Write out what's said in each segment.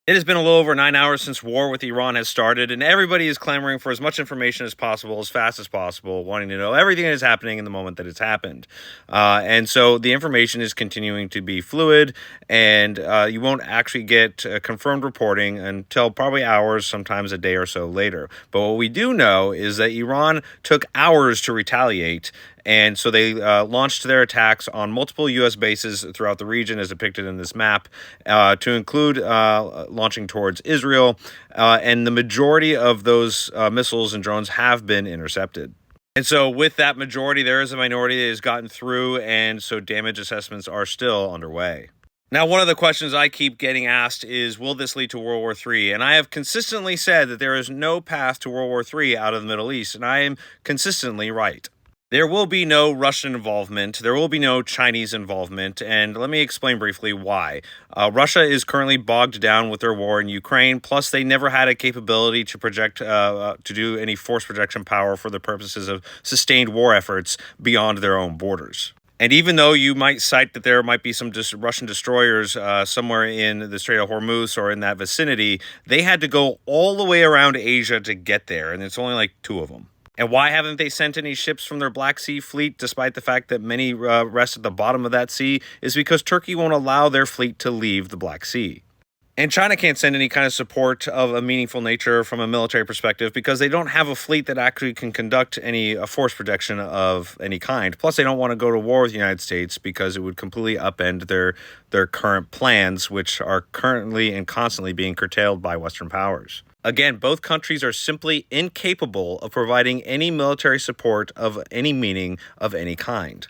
It has been a little over 9 hours since war with Iran has started, and everybody is clamoring for as much information as possible, as fast as possible, wanting to know everything that is happening in the moment that it's happened. And so the information is continuing to be fluid, and you won't actually get confirmed reporting until probably hours, sometimes a day or so later. But what we do know is that Iran took hours to retaliate. And so they launched their attacks on multiple U.S. bases throughout the region, as depicted in this map, to include launching towards Israel. And the majority of those missiles and drones have been intercepted. And so with that majority, there is a minority that has gotten through, and so damage assessments are still underway. Now, one of the questions I keep getting asked is, will this lead to World War III? And I have consistently said that there is no path to World War III out of the Middle East, and I am consistently right. There will be no Russian involvement. There will be no Chinese involvement. And let me explain briefly why. Russia is currently bogged down with their war in Ukraine. Plus, they never had a capability to project, to do any force projection power for the purposes of sustained war efforts beyond their own borders. And even though you might cite that there might be some Russian destroyers somewhere in the Strait of Hormuz or in that vicinity, they had to go all the way around Asia to get there. And it's only like 2 of them. And why haven't they sent any ships from their Black Sea fleet, despite the fact that many rest at the bottom of that sea, is because Turkey won't allow their fleet to leave the Black Sea. And China can't send any kind of support of a meaningful nature from a military perspective because they don't have a fleet that actually can conduct any force projection of any kind. Plus, they don't want to go to war with the United States because it would completely upend their current plans, which are currently and constantly being curtailed by Western powers. Again, both countries are simply incapable of providing any military support of any meaning of any kind.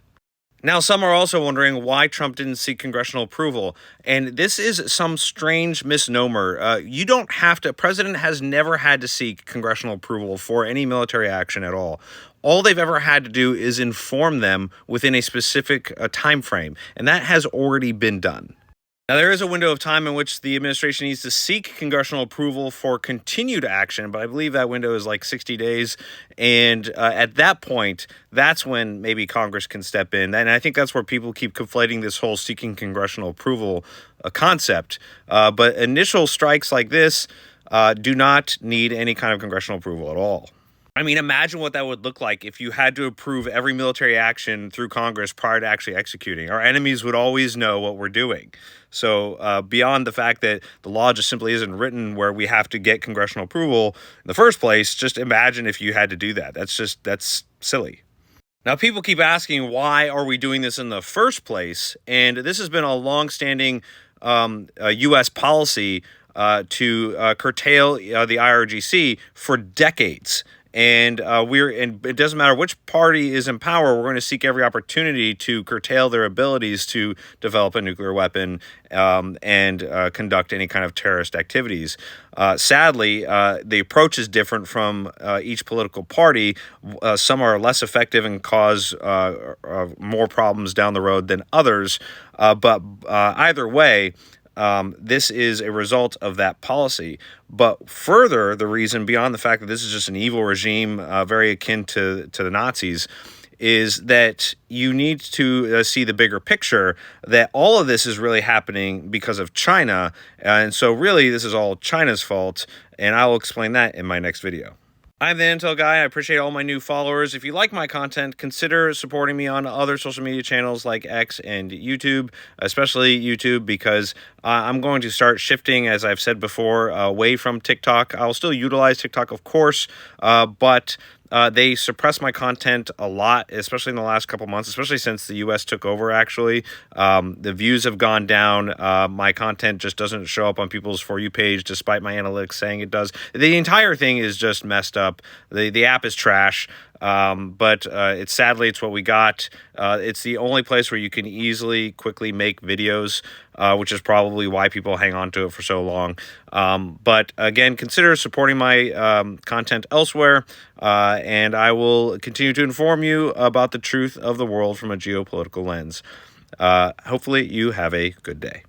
Now, some are also wondering why Trump didn't seek congressional approval. And this is some strange misnomer. You don't have to, President has never had to seek congressional approval for any military action at all. All they've ever had to do is inform them within a specific time frame. And that has already been done. Now, there is a window of time in which the administration needs to seek congressional approval for continued action, but I believe that window is like 60 days. And at that point, that's when maybe Congress can step in. And I think that's where people keep conflating this whole seeking congressional approval concept. But initial strikes like this do not need any kind of congressional approval at all. I mean, imagine what that would look like if you had to approve every military action through Congress prior to actually executing. Our enemies would always know what we're doing. So beyond the fact that the law just simply isn't written where we have to get congressional approval in the first place, just imagine if you had to do that. That's silly. Now, people keep asking, why are we doing this in the first place? And this has been a longstanding U.S. policy to curtail the IRGC for decades. And it doesn't matter which party is in power, we're going to seek every opportunity to curtail their abilities to develop a nuclear weapon and conduct any kind of terrorist activities. Sadly, the approach is different from each political party. Some are less effective and cause more problems down the road than others. But either way, this is a result of that policy. But further, the reason beyond the fact that this is just an evil regime, very akin to the Nazis, is that you need to see the bigger picture, that all of this is really happening because of China. And so really, this is all China's fault. And I will explain that in my next video. I'm the Intel Guy. I appreciate all my new followers. If you like my content, consider supporting me on other social media channels like X and YouTube, especially YouTube, because I'm going to start shifting, as I've said before, away from TikTok. I'll still utilize TikTok, of course, but they suppress my content a lot, especially in the last couple months, especially since the U.S. took over, actually. The views have gone down. My content just doesn't show up on people's For You page, despite my analytics saying it does. The entire thing is just messed up. The app is trash. But sadly, it's what we got. It's the only place where you can easily, quickly make videos, which is probably why people hang on to it for so long. But again, consider supporting my content elsewhere, and I will continue to inform you about the truth of the world from a geopolitical lens. Hopefully, you have a good day.